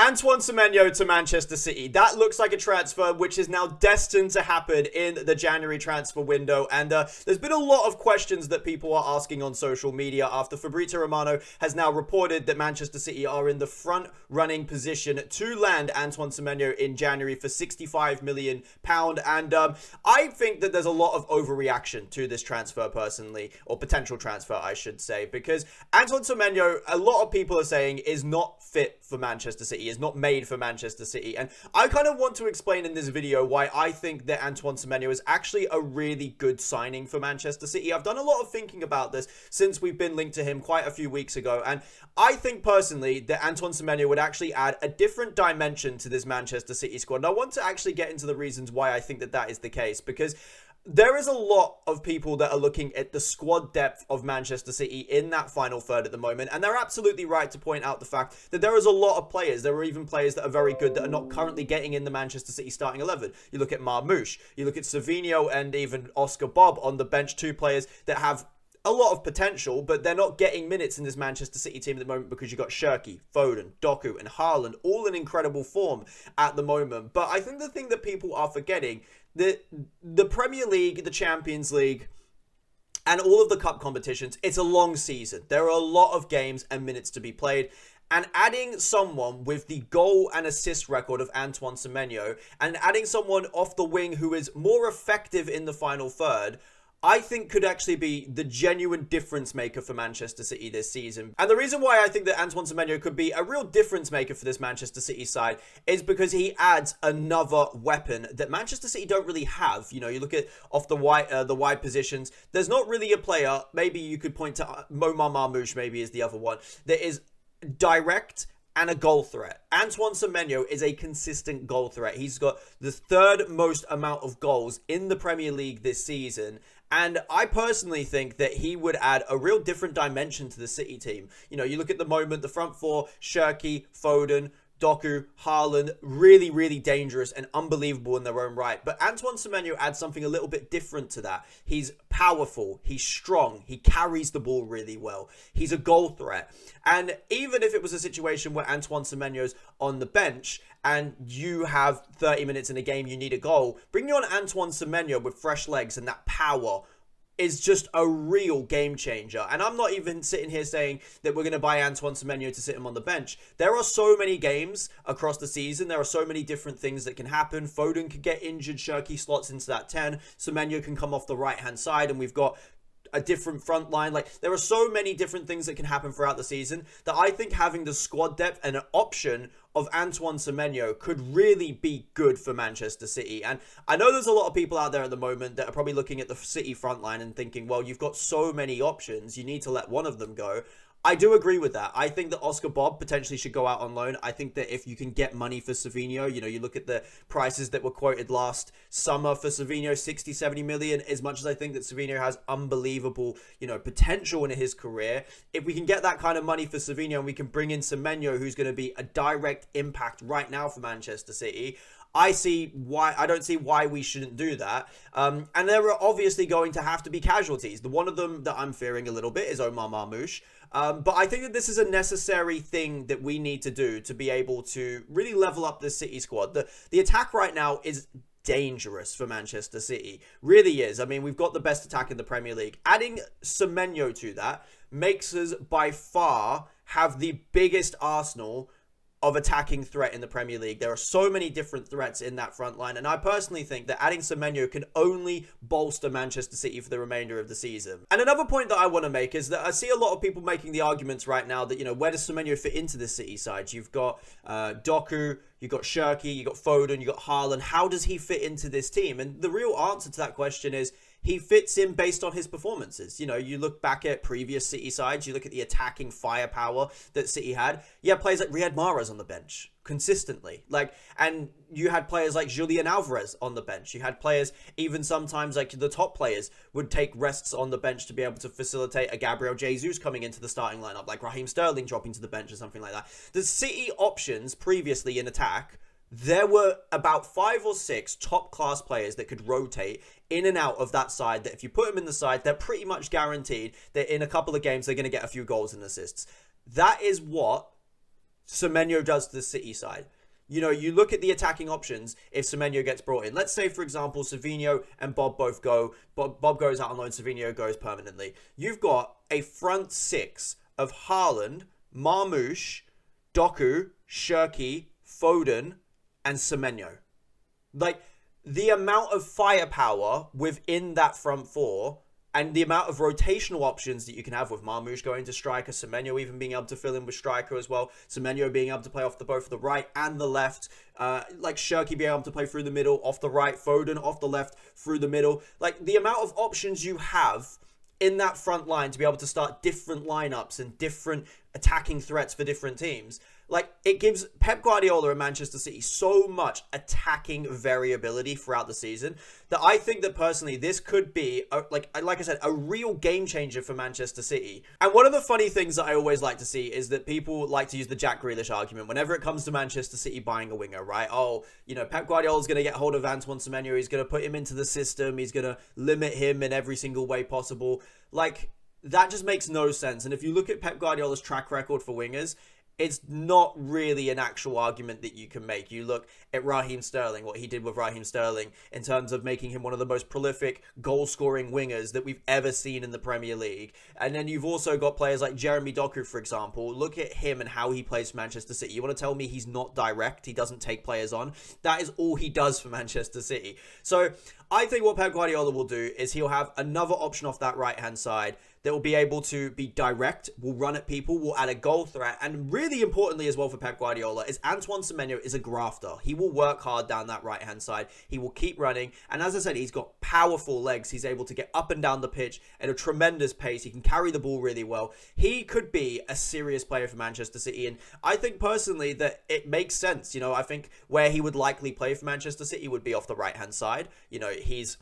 Antoine Semenyo to Manchester City. That looks like a transfer which is now destined to happen in the January transfer window. And there's been a lot of questions that people are asking on social media after Fabrizio Romano has now reported that Manchester City are in the front-running position to land Antoine Semenyo in January for £65 million. And I think that there's a lot of overreaction to this transfer personally, or potential transfer, I should say, because Antoine Semenyo, a lot of people are saying, is not fit for Manchester City, is not made for Manchester City. And I kind of want to explain in this video why I think that Antoine Semenyo is actually a really good signing for Manchester City. I've done a lot of thinking about this since we've been linked to him quite a few weeks ago, and I think personally that Antoine Semenyo would actually add a different dimension to this Manchester City squad. And I want to actually get into the reasons why I think that that is the case, because there is a lot of people that are looking at the squad depth of Manchester City in that final third at the moment, and they're absolutely right to point out the fact that there is a lot of players. There are even players that are very good that are not currently getting in the Manchester City starting 11. You look at Marmoush, you look at Semenyo and even Oscar Bob on the bench, two players that have a lot of potential, but they're not getting minutes in this Manchester City team at the moment because you've got Shirky, Foden, Doku, and Haaland all in incredible form at the moment. But I think the thing that people are forgetting, the Premier League, the Champions League, and all of the cup competitions, it's a long season. There are a lot of games and minutes to be played. And adding someone with the goal and assist record of Antoine Semenyo, and adding someone off the wing who is more effective in the final third, I think could actually be the genuine difference maker for Manchester City this season. And the reason why I think that Antoine Semenyo could be a real difference maker for this Manchester City side is because he adds another weapon that Manchester City don't really have. You know, you look at off the wide positions, there's not really a player, maybe you could point to Omar Marmoush maybe is the other one, that is direct and a goal threat. Antoine Semenyo is a consistent goal threat. He's got the third most amount of goals in the Premier League this season. And I personally think that he would add a real different dimension to the City team. You know, you look at the moment, the front four, Shirky, Foden, Doku, Haaland, really, really dangerous and unbelievable in their own right. But Antoine Semenyo adds something a little bit different to that. He's powerful, he's strong, he carries the ball really well, he's a goal threat. And even if it was a situation where Antoine Semenyo's on the bench and you have 30 minutes in a game, you need a goal, bringing on Antoine Semenyo with fresh legs and that power is just a real game changer. And I'm not even sitting here saying that we're going to buy Antoine Semenyo to sit him on the bench. There are so many games across the season. There are so many different things that can happen. Foden could get injured. Shirky slots into that 10. Semenyo can come off the right-hand side, and we've got a different front line. Like, there are so many different things that can happen throughout the season that I think having the squad depth and an option of Antoine Semenyo could really be good for Manchester City. And I know there's a lot of people out there at the moment that are probably looking at the City front line and thinking, well, you've got so many options, you need to let one of them go. I do agree with that. I think that Oscar Bob potentially should go out on loan. I think that if you can get money for Semenyo, you know, you look at the prices that were quoted last summer for Semenyo, 60, 70 million, as much as I think that Semenyo has unbelievable, you know, potential in his career. If we can get that kind of money for Semenyo and we can bring in Semenyo, who's going to be a direct impact right now for Manchester City, I don't see why we shouldn't do that. And there are obviously going to have to be casualties. The one of them that I'm fearing a little bit is Omar Marmoush. But I think that this is a necessary thing that we need to do to be able to really level up this City squad. The attack right now is dangerous for Manchester City. Really is. I mean, we've got the best attack in the Premier League. Adding Semenyo to that makes us by far have the biggest arsenal of attacking threat in the Premier League. There are so many different threats in that front line, and I personally think that adding Semenyo can only bolster Manchester City for the remainder of the season. And another point that I want to make is that I see a lot of people making the arguments right now that, you know, where does Semenyo fit into this City side? You've got Doku, you've got Shirky, you've got Foden, you've got Haaland. How does he fit into this team? And the real answer to that question is he fits in based on his performances. You know, you look back at previous City sides, you look at the attacking firepower that City had. You had players like Riyad Mahrez on the bench consistently. And you had players like Julian Alvarez on the bench. You had players, even sometimes like the top players would take rests on the bench to be able to facilitate a Gabriel Jesus coming into the starting lineup, like Raheem Sterling dropping to the bench or something like that. The City options previously in attack, there were about 5 or 6 top-class players that could rotate in and out of that side, that if you put them in the side, they're pretty much guaranteed that in a couple of games, they're going to get a few goals and assists. That is what Semenyo does to the City side. You know, you look at the attacking options if Semenyo gets brought in. Let's say, for example, Semenyo and Bob both go. Bob goes out on loan, Semenyo goes permanently. You've got a front six of Haaland, Marmoush, Doku, Shirky, Foden, and Semenyo. Like, the amount of firepower within that front four and the amount of rotational options that you can have with Marmoush going to striker, Semenyo even being able to fill in with striker as well, Semenyo being able to play off both the right and the left, like Shirky being able to play through the middle, off the right, Foden off the left, through the middle. Like, the amount of options you have in that front line to be able to start different lineups and different attacking threats for different teams. Like, it gives Pep Guardiola and Manchester City so much attacking variability throughout the season that I think that personally this could be, like I said, a real game changer for Manchester City. And one of the funny things that I always like to see is that people like to use the Jack Grealish argument whenever it comes to Manchester City buying a winger, right? Oh, you know, Pep Guardiola's going to get hold of Antoine Semenyo. He's going to put him into the system. He's going to limit him in every single way possible. Like, that just makes no sense. And if you look at Pep Guardiola's track record for wingers, it's not really an actual argument that you can make. You look at Raheem Sterling, what he did with Raheem Sterling in terms of making him one of the most prolific goal-scoring wingers that we've ever seen in the Premier League. And then you've also got players like Jeremy Doku, for example. Look at him and how he plays for Manchester City. You want to tell me he's not direct? He doesn't take players on? That is all he does for Manchester City. So I think what Pep Guardiola will do is he'll have another option off that right-hand side that will be able to be direct, will run at people, will add a goal threat. And really importantly as well for Pep Guardiola is Antoine Semenyo is a grafter. He will work hard down that right-hand side. He will keep running. And as I said, he's got powerful legs. He's able to get up and down the pitch at a tremendous pace. He can carry the ball really well. He could be a serious player for Manchester City. And I think personally that it makes sense. You know, I think where he would likely play for Manchester City would be off the right-hand side. You know, he's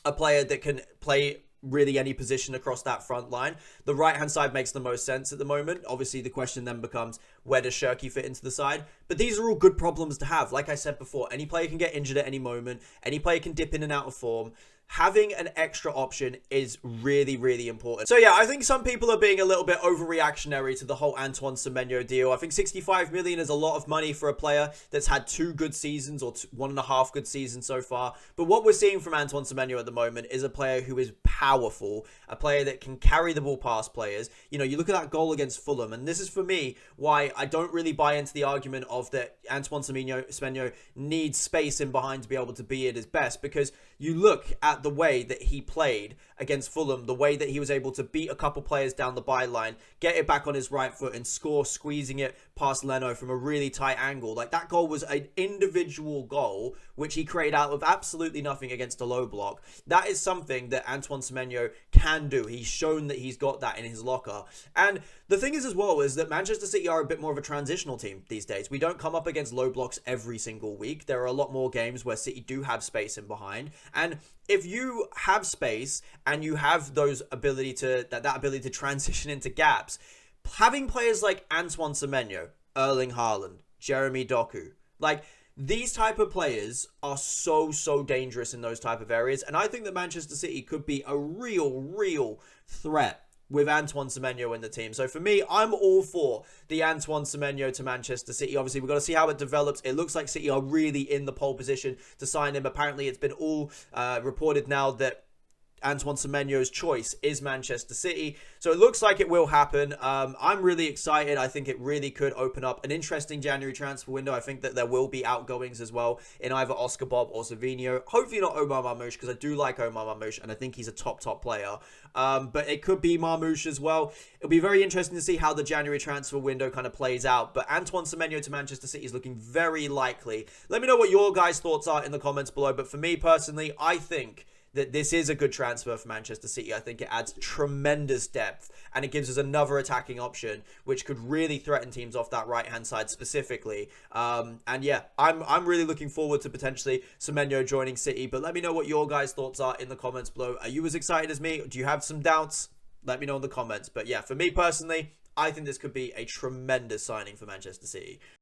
a player that can play really any position across that front line. The right-hand side makes the most sense at the moment. Obviously, the question then becomes, where does Shirky fit into the side? But these are all good problems to have. Like I said before, any player can get injured at any moment. Any player can dip in and out of form. Having an extra option is really, really important. So yeah, I think some people are being a little bit overreactionary to the whole Antoine Semenyo deal. I think 65 million is a lot of money for a player that's had 2 good seasons or 1.5 good seasons so far. But what we're seeing from Antoine Semenyo at the moment is a player who is powerful, a player that can carry the ball past players. You know, you look at that goal against Fulham, and this is for me why I don't really buy into the argument of that Antoine Semenyo needs space in behind to be able to be at his best, because you look at the way that he played against Fulham, the way that he was able to beat a couple players down the byline, get it back on his right foot and score, squeezing it past Leno from a really tight angle. Like, that goal was an individual goal, which he created out of absolutely nothing against a low block. That is something that Antoine Semenyo can do. He's shown that he's got that in his locker. And the thing is as well is that Manchester City are a bit more of a transitional team these days. We don't come up against low blocks every single week. There are a lot more games where City do have space in behind. And if you have space and you have those ability to that ability to transition into gaps, having players like Antoine Semenyo, Erling Haaland, Jeremy Doku, like, these type of players are so dangerous in those type of areas. And I think that Manchester City could be a real threat with Antoine Semenyo in the team. So for me, I'm all for the Antoine Semenyo to Manchester City. Obviously, we've got to see how it develops. It looks like City are really in the pole position to sign him. Apparently, it's been all reported now that Antoine Semenyo's choice is Manchester City. So it looks like it will happen. I'm really excited. I think it really could open up an interesting January transfer window. I think that there will be outgoings as well in either Oscar Bob or Semenyo. Hopefully not Omar Marmoush, because I do like Omar Marmoush and I think he's a top player. But it could be Marmoush as well. It'll be very interesting to see how the January transfer window kind of plays out. But Antoine Semenyo to Manchester City is looking very likely. Let me know what your guys' thoughts are in the comments below. But for me personally, I think that this is a good transfer for Manchester City. I think it adds tremendous depth and it gives us another attacking option which could really threaten teams off that right-hand side specifically. And yeah, I'm really looking forward to potentially Semenyo joining City. But let me know what your guys' thoughts are in the comments below. Are you as excited as me? Do you have some doubts? Let me know in the comments. But yeah, for me personally, I think this could be a tremendous signing for Manchester City.